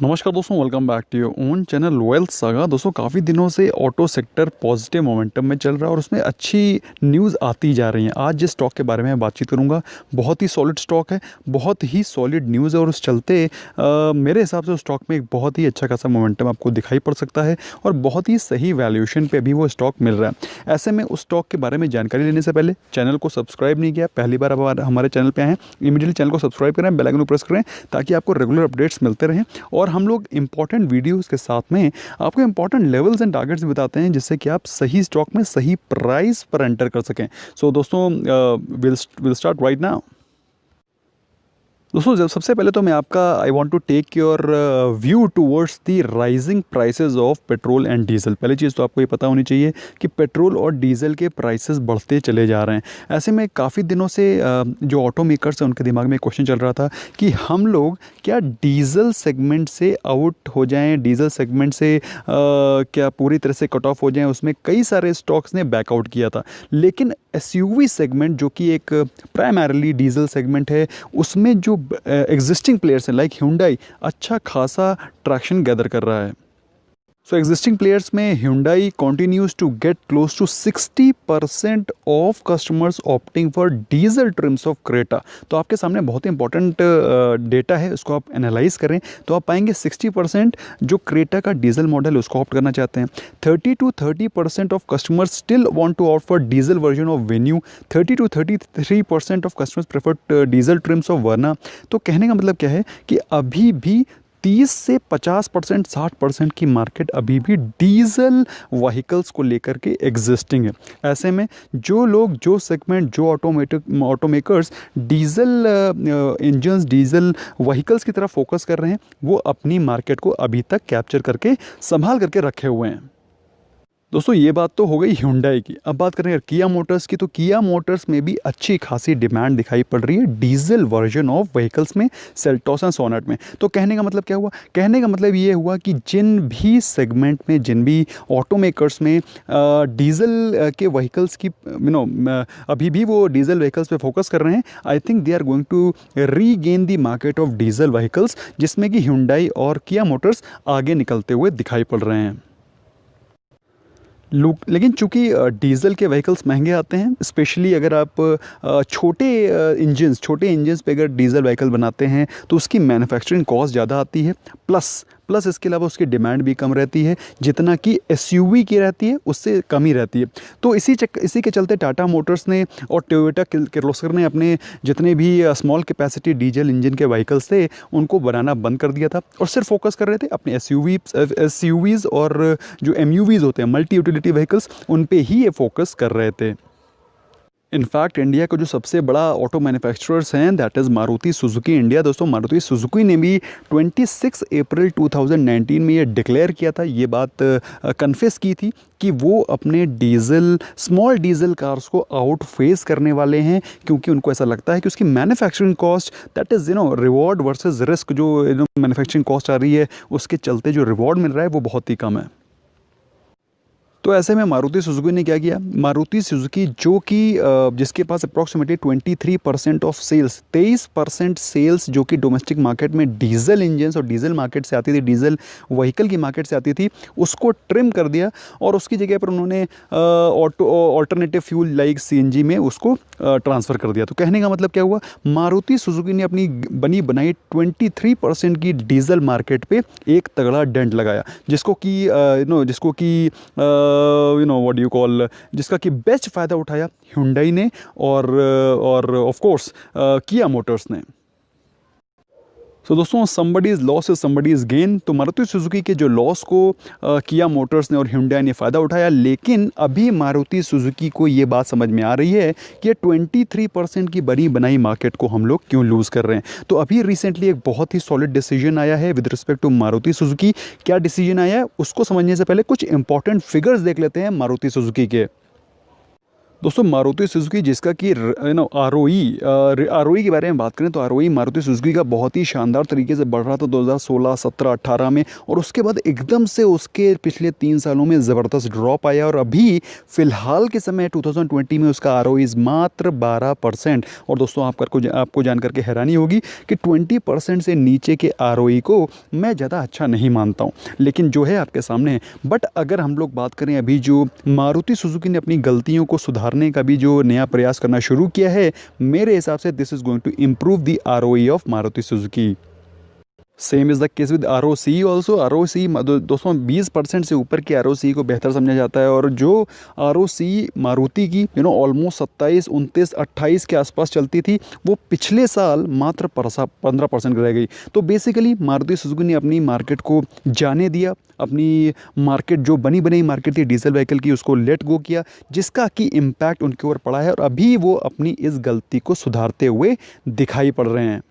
नमस्कार दोस्तों, welcome back to your own channel wealth saga. दोस्तों काफ़ी दिनों से ऑटो सेक्टर पॉजिटिव मोमेंटम में चल रहा है और उसमें अच्छी न्यूज़ आती जा रही हैं। आज जिस स्टॉक के बारे में बातचीत करूंगा बहुत ही सॉलिड स्टॉक है, बहुत ही सॉलिड न्यूज़ है और उस चलते मेरे हिसाब से उस स्टॉक में एक बहुत ही अच्छा खासा मोमेंटम आपको दिखाई पड़ सकता है और बहुत ही सही वैल्यूएशन पे अभी वो स्टॉक मिल रहा है। ऐसे में उस स्टॉक के बारे में जानकारी लेने से पहले चैनल को सब्सक्राइब नहीं किया, पहली बार अब हमारे चैनल पर आए हैं, इमीडिएटली चैनल को सब्सक्राइब करें, बेल आइकन को प्रेस करें ताकि आपको रेगुलर अपडेट्स मिलते रहें। और हम लोग इंपॉर्टेंट वीडियोस के साथ में आपको इंपॉर्टेंट लेवल्स एंड टारगेट्स बताते हैं जिससे कि आप सही स्टॉक में सही प्राइस पर एंटर कर सकें। सो दोस्तों विल स्टार्ट राइट नाउ। दोस्तों जब सबसे पहले तो मैं आपका I want to take your view towards the rising prices of petrol and diesel. पहली चीज़ तो आपको ये पता होनी चाहिए कि पेट्रोल और डीजल के प्राइसेस बढ़ते चले जा रहे हैं। ऐसे में काफ़ी दिनों से जो ऑटो मेकर्स हैं उनके दिमाग में एक क्वेश्चन चल रहा था कि हम लोग क्या डीजल सेगमेंट से आउट हो जाएं, डीजल सेगमेंट से क्या पूरी तरह से कट ऑफ हो जाएं। उसमें कई सारे स्टॉक्स ने बैकआउट किया था, लेकिन एसयूवी सेगमेंट जो कि एक प्राइमरीली डीजल सेगमेंट है उसमें जो एग्जिस्टिंग प्लेयर्स हैं लाइक Hyundai अच्छा खासा ट्रैक्शन गैदर कर रहा है। सो एग्जिस्टिंग प्लेयर्स में Hyundai continues to get close to 60% of customers opting for diesel trims of Creta. तो आपके सामने बहुत ही इंपॉर्टेंट डेटा है, उसको आप एनालाइज करें तो आप पाएंगे 60% जो क्रेटा का डीजल मॉडल है उसको ऑप्ट करना चाहते हैं। 30% of customers still want to opt for diesel version of Venue. 33% of customers prefer diesel trims of Verna. तो कहने का मतलब क्या है कि अभी भी 30 से 50%, 60% की मार्केट अभी भी डीजल व्हीकल्स को लेकर के एग्जिस्टिंग है। ऐसे में जो लोग, जो सेगमेंट, जो ऑटोमेकर्स डीजल इंजन्स, डीजल व्हीकल्स की तरफ फोकस कर रहे हैं वो अपनी मार्केट को अभी तक कैप्चर करके संभाल करके रखे हुए हैं। दोस्तों ये बात तो हो गई Hyundai की। अब बात करें किया मोटर्स की, तो किया मोटर्स में भी अच्छी खासी डिमांड दिखाई पड़ रही है डीजल वर्जन ऑफ व्हीकल्स में, सेल्टोस एंड सोनेट में। तो कहने का मतलब क्या हुआ? कहने का मतलब ये हुआ कि जिन भी सेगमेंट में, जिन भी ऑटो मेकर्स में डीजल के व्हीकल्स की अभी भी वो डीजल व्हीकल्स पे फोकस कर रहे हैं, I think they are going to regain the market of diesel vehicles, जिसमें कि Hyundai और किया मोटर्स आगे निकलते हुए दिखाई पड़ रहे हैं। लेकिन चूंकि डीजल के व्हीकल्स महंगे आते हैं, स्पेशली अगर आप छोटे इंजन्स पे अगर डीजल व्हीकल बनाते हैं तो उसकी मैन्युफैक्चरिंग कॉस्ट ज़्यादा आती है, प्लस इसके अलावा उसकी डिमांड भी कम रहती है, जितना कि एसयूवी की रहती है उससे कम ही रहती है। तो इसी के चलते टाटा मोटर्स ने और टोयोटा किर्लोस्कर ने अपने जितने भी स्मॉल कैपेसिटी डीजल इंजन के व्हीकल्स थे उनको बनाना बंद कर दिया था और सिर्फ फोकस कर रहे थे अपने एसयूवीज़ और जो एमयूवीज़ होते हैं, मल्टी यूटिलिटी व्हीकल्स, उन पे ही ये फोकस कर रहे थे। इनफैक्ट इंडिया का जो सबसे बड़ा ऑटो मैन्युफैक्चरर्स हैं that is Maruti Suzuki India. दोस्तों मारुति सुजुकी ने भी 26 अप्रैल 2019 में ये डिक्लेयर किया था, ये बात कन्फेस की थी कि वो अपने स्मॉल डीजल कार्स को आउट फेस करने वाले हैं, क्योंकि उनको ऐसा लगता है कि उसकी manufacturing cost, that is reward versus risk, जो मैन्युफैक्चरिंग कॉस्ट आ रही है उसके चलते जो रिवॉर्ड मिल रहा है वो बहुत ही कम है। तो ऐसे में मारुति सुजुकी ने क्या किया? मारुति सुजुकी जो कि जिसके पास अप्रॉक्सीमेटली 23% ऑफ सेल्स, 23% सेल्स जो कि डोमेस्टिक मार्केट में डीजल इंजन्स और डीजल मार्केट से आती थी, डीजल व्हीकल की मार्केट से आती थी, उसको ट्रिम कर दिया और उसकी जगह पर उन्होंने ऑल्टरनेटिव फ्यूल लाइक सीएनजी में उसको ट्रांसफ़र कर दिया। तो कहने का मतलब क्या हुआ? मारुति सुजुकी ने अपनी बनी बनाई 23% की डीजल मार्केट पे एक तगड़ा डेंट लगाया, जिसको कि व्हाट यू कॉल, जिसका कि बेस्ट फ़ायदा उठाया Hyundai ने और ऑफ कोर्स किया मोटर्स ने। सो दोस्तों somebody's loss is somebody's gain। तो मारुति सुजुकी के जो लॉस को किया मोटर्स ने और Hyundai ने फ़ायदा उठाया, लेकिन अभी मारुति सुजुकी को ये बात समझ में आ रही है कि 23% की बनी बनाई मार्केट को हम लोग क्यों लूज़ कर रहे हैं। तो अभी रिसेंटली एक बहुत ही सॉलिड डिसीजन आया है with respect to Maruti Suzuki. क्या डिसीजन आया है उसको समझने से पहले कुछ इंपॉर्टेंट फिगर्स देख लेते हैं मारुति सुजुकी के। दोस्तों मारुति सुजुकी जिसका कि आरओई के बारे में बात करें तो आरओई मारुति सुजुकी का बहुत ही शानदार तरीके से बढ़ रहा था 2016, 17, 18 में, और उसके बाद एकदम से उसके पिछले 3 सालों में ज़बरदस्त ड्रॉप आया और अभी फ़िलहाल के समय 2020 में उसका आरओई मात्र 12%। और दोस्तों आपको जान करके हैरानी होगी कि 20% से नीचे के आरओई को मैं ज़्यादा अच्छा नहीं मानता हूँ, लेकिन जो है आपके सामने है। बट अगर हम लोग बात करें अभी जो मारुति सुजुकी ने अपनी गलतियों को सुधारने का भी जो नया प्रयास करना शुरू किया है, मेरे हिसाब से this is going to improve the ROE of Maruti Suzuki. Same is the case with R O C also. R O C दोस्तों 20% से ऊपर की आर ओ सी को बेहतर समझा जाता है, और जो आर ओ सी मारुति की ऑलमोस्ट 27, 29, 28 के आसपास चलती थी, वो पिछले साल मात्र 15% रह गई। तो बेसिकली मारुति सुजुकी ने अपनी मार्केट को जाने दिया, अपनी मार्केट जो बनी बनाई मार्केट थी डीजल व्हीकल की उसको लेट गो किया, जिसका कि इम्पैक्ट उनके ऊपर पड़ा है, और अभी वो अपनी इस गलती को सुधारते हुए दिखाई पड़ रहे हैं।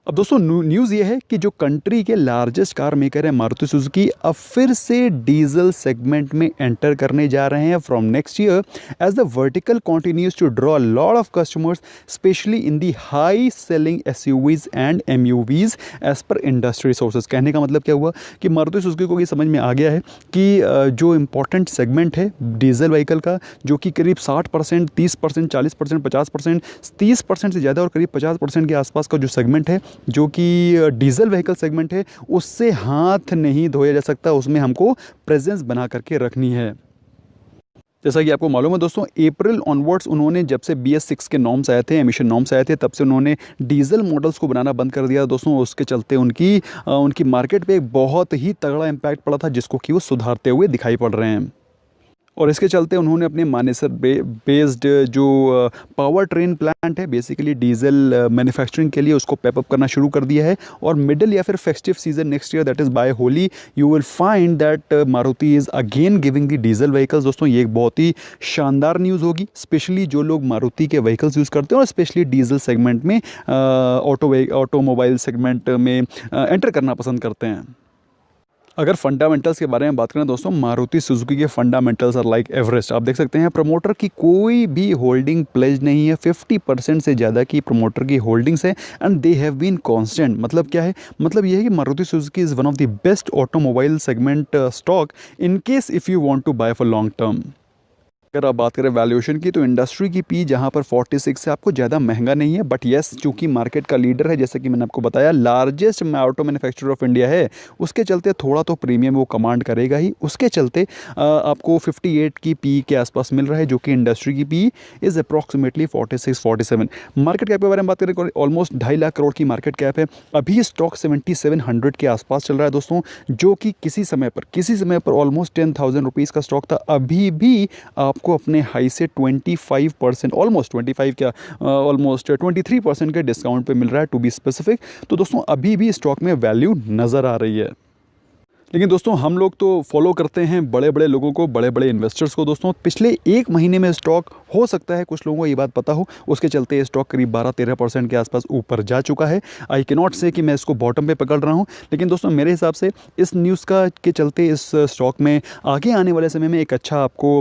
अब दोस्तों न्यूज़ ये है कि जो कंट्री के लार्जेस्ट कार मेकर है मारुति सुजुकी, अब फिर से डीजल सेगमेंट में एंटर करने जा रहे हैं from next year, as the vertical continues to draw lot of customers specially in the high selling SUVs and MUVs as per industry sources. कहने का मतलब क्या हुआ कि मारुति सुजुकी को ये समझ में आ गया है कि जो इम्पोर्टेंट सेगमेंट है डीजल व्हीकल का, जो कि करीब 60%, 30%, 40%, 50%, 30% से ज़्यादा और करीब 50% के आसपास का जो सेगमेंट है, जो कि डीजल व्हीकल सेगमेंट है, उससे हाथ नहीं धोया जा सकता, उसमें हमको प्रेजेंस बना करके रखनी है। जैसा कि आपको मालूम है दोस्तों, अप्रैल ऑनवर्ड्स उन्होंने जब से BS6 के नॉर्म्स आए थे, एमिशन नॉर्म्स आए थे, तब से उन्होंने डीजल मॉडल्स को बनाना बंद कर दिया दोस्तों। उसके चलते उनकी मार्केट पे एक बहुत ही तगड़ा इम्पैक्ट पड़ा था, जिसको कि वो सुधारते हुए दिखाई पड़ रहे हैं। और इसके चलते उन्होंने अपने मानेसर बेस्ड जो पावर ट्रेन प्लांट है बेसिकली डीजल मैन्युफैक्चरिंग के लिए, उसको पेपअप करना शुरू कर दिया है। और मिडल या फिर festive season next year, that is by Holi, you will find that Maruti is again giving the diesel vehicles. दोस्तों ये एक बहुत ही शानदार न्यूज़ होगी, स्पेशली जो लोग मारुति के व्हीकल्स यूज़ करते हैं और स्पेशली डीजल सेगमेंट में ऑटोमोबाइल सेगमेंट में एंटर करना पसंद करते हैं। अगर फंडामेंटल्स के बारे में बात करें दोस्तों, मारुति सुजुकी के फंडामेंटल्स आर लाइक एवरेस्ट। आप देख सकते हैं प्रमोटर की कोई भी होल्डिंग प्लेज नहीं है, 50% से ज़्यादा की प्रमोटर की होल्डिंग्स है, and they have been constant. मतलब क्या है? मतलब ये है कि Maruti Suzuki is one of the best automobile segment stock in case if you want to buy for long term. अगर आप बात करें वैल्यूएशन की, तो इंडस्ट्री की पी जहां पर 46 से आपको ज़्यादा महंगा नहीं है, बट येस चूंकि मार्केट का लीडर है, जैसे कि मैंने आपको बताया largest auto manufacturer of India है, उसके चलते थोड़ा तो प्रीमियम वो कमांड करेगा ही। उसके चलते आपको 58 की पी के आसपास मिल रहा है, जो कि इंडस्ट्री की P is approximately 46, 47। Market cap के बारे में बात करें, ऑलमोस्ट 2.5 लाख करोड़ की मार्केट कैप है। अभी स्टॉक 7700 के आसपास चल रहा है दोस्तों, जो कि किसी समय पर ऑलमोस्ट 10,000 रुपीज़ का स्टॉक था। अभी भी आपको अपने हाई से 25%, ऑलमोस्ट 25 क्या, ऑलमोस्ट 23% के डिस्काउंट पे मिल रहा है टू बी स्पेसिफिक। तो दोस्तों अभी भी स्टॉक में वैल्यू नज़र आ रही है। लेकिन दोस्तों हम लोग तो फॉलो करते हैं बड़े बड़े लोगों को, बड़े बड़े इन्वेस्टर्स को। दोस्तों पिछले 1 महीने में स्टॉक हो सकता है कुछ लोगों को ये बात पता हो, उसके चलते स्टॉक करीब 12-13% के आसपास ऊपर जा चुका है। आई कैन नॉट से कि मैं इसको बॉटम पे पकड़ रहा हूँ, लेकिन दोस्तों मेरे हिसाब से इस न्यूज़ के चलते इस स्टॉक में आगे आने वाले समय में एक अच्छा आपको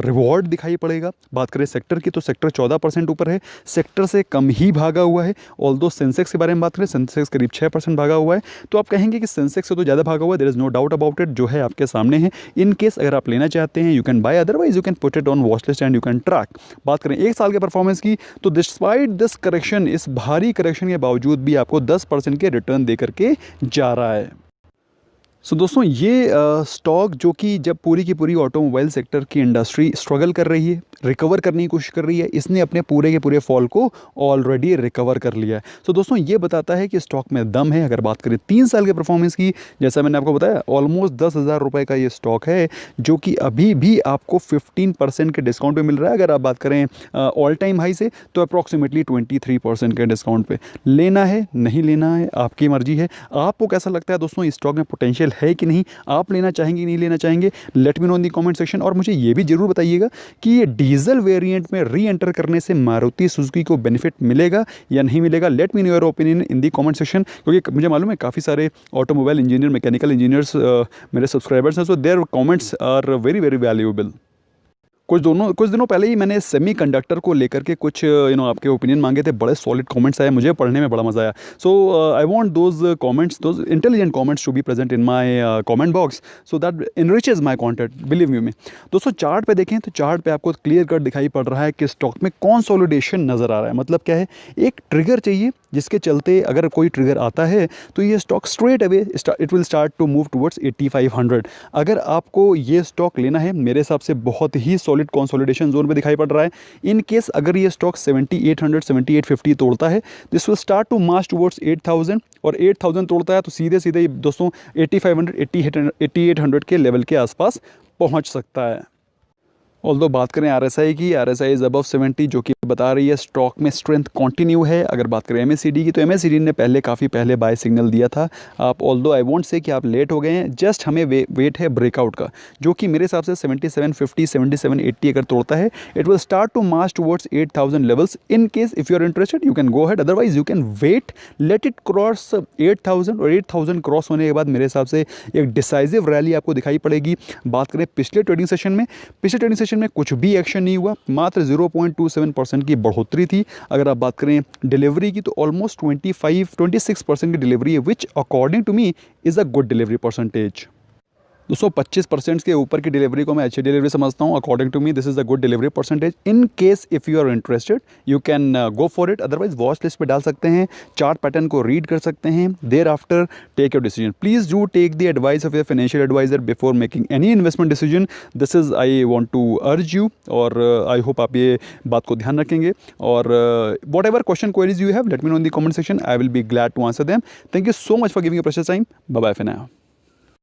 रिवॉर्ड दिखाई पड़ेगा। बात करें सेक्टर की, तो सेक्टर 14% ऊपर है, सेक्टर से कम ही भागा हुआ है। ऑल्दो सेंसेक्स के बारे में बात करें, सेंसेक्स करीब 6% भागा हुआ है। तो आप कहेंगे कि सेंसेक्स से तो ज़्यादा भागा हुआ है, there is no doubt about it, जो है आपके सामने है। इन केस अगर आप लेना चाहते हैं, you can buy, otherwise you can put it on watch list and you can track. बात करें 1 साल के परफॉर्मेंस की, तो डिस्पाइट दिस करेक्शन, इस भारी करेक्शन के बावजूद भी आपको 10% के रिटर्न दे करके जा रहा है। सो दोस्तों ये स्टॉक जो कि जब पूरी की पूरी ऑटोमोबाइल सेक्टर की इंडस्ट्री स्ट्रगल कर रही है, रिकवर करने की कोशिश कर रही है, इसने अपने पूरे के पूरे फॉल को ऑलरेडी रिकवर कर लिया है। सो दोस्तों ये बताता है कि स्टॉक में दम है। अगर बात करें 3 साल के परफॉर्मेंस की, जैसा मैंने आपको बताया ऑलमोस्ट 10,000 रुपये का ये स्टॉक है, जो कि अभी भी आपको 15% के डिस्काउंट पे मिल रहा है। अगर आप बात करें ऑल टाइम हाई से, तो अप्रॉक्सीमेटली 23% के डिस्काउंट पे। लेना है नहीं लेना है आपकी मर्जी है। आपको कैसा लगता है दोस्तों, इस स्टॉक में पोटेंशियल है कि नहीं? आप लेना चाहेंगे नहीं लेना चाहेंगे? Late me know in the comment section. और मुझे ये भी जरूर बताइएगा कि ये डीजल वेरिएंट में री एंटर करने से मारुति सुजुकी को बेनिफिट मिलेगा या नहीं मिलेगा। Let me know your opinion in the comment section, क्योंकि मुझे मालूम है काफ़ी सारे ऑटोमोबाइल इंजीनियर, मैकेनिकल इंजीनियर्स मेरे सब्सक्राइबर्स हैं, so their comments are very very valuable. कुछ दिनों पहले ही मैंने सेमीकंडक्टर को लेकर के कुछ आपके ओपिनियन मांगे थे, बड़े सॉलिड कमेंट्स आए, मुझे पढ़ने में बड़ा मज़ा आया। So I want those intelligent comments to be present in my comment box so that enriches my content, believe you me. दोस्तों चार्ट पे देखें तो चार्ट पे आपको क्लियर कट दिखाई पड़ रहा है कि स्टॉक में कंसोलिडेशन नज़र आ रहा है। मतलब क्या है, एक ट्रिगर चाहिए जिसके चलते अगर कोई ट्रिगर आता है तो ये stock straight away it will start to move towards 8500। अगर आपको ये स्टॉक लेना है, मेरे हिसाब से बहुत ही सॉलिड कंसोलिडेशन जोन पे दिखाई पड़ रहा है। इन केस अगर ये स्टॉक 7800 7850 तोड़ता है, this will start to march towards 8000, और 8000 तोड़ता है तो सीधे सीधे दोस्तों 8500 8800 के लेवल के आसपास पहुंच सकता है। ऑल्दो बात करें आरएसआई की, आरएसआई इज़ अबव 70 जो कि बता रही है स्टॉक में स्ट्रेंथ कंटिन्यू है। अगर बात करें एमएससीडी की, तो एमएससीडी ने काफ़ी पहले बाय सिग्नल दिया था। आप ऑल्दो आई वॉन्ट से कि आप लेट हो गए हैं, जस्ट हमें वेट है ब्रेकआउट का, जो कि मेरे हिसाब से 7750 7780 अगर तोड़ता है, it will start to march towards 8000 levels. In case if you are interested you can go head, otherwise you can wait, let it cross 8000, और 8000 क्रॉस होने के बाद मेरे हिसाब से एक डिसाइसिव रैली आपको दिखाई पड़ेगी। बात करें पिछले ट्रेडिंग सेशन में कुछ भी एक्शन नहीं हुआ, मात्र 0.27% की बढ़ोतरी थी। अगर आप बात करें डिलीवरी की, तो ऑलमोस्ट 26% की डिलीवरी है, which according to me is a good delivery percentage. दोस्तों 25% के ऊपर की डिलीवरी को मैं अच्छी डिलीवरी समझता हूँ। According to me this is a good delivery percentage. In case if you are interested you can go for it, otherwise watch list पे डाल सकते हैं, चार्ट पैटर्न को रीड कर सकते हैं, thereafter take your decision. Please do take the advice of your financial advisor before making any investment decision, this is I want to urge you, और I hope आप ये बात को ध्यान रखेंगे। और whatever question queries you have, let me know in the comment section, I will be glad to answer them. Thank you so much for giving your precious time. Bye bye for now.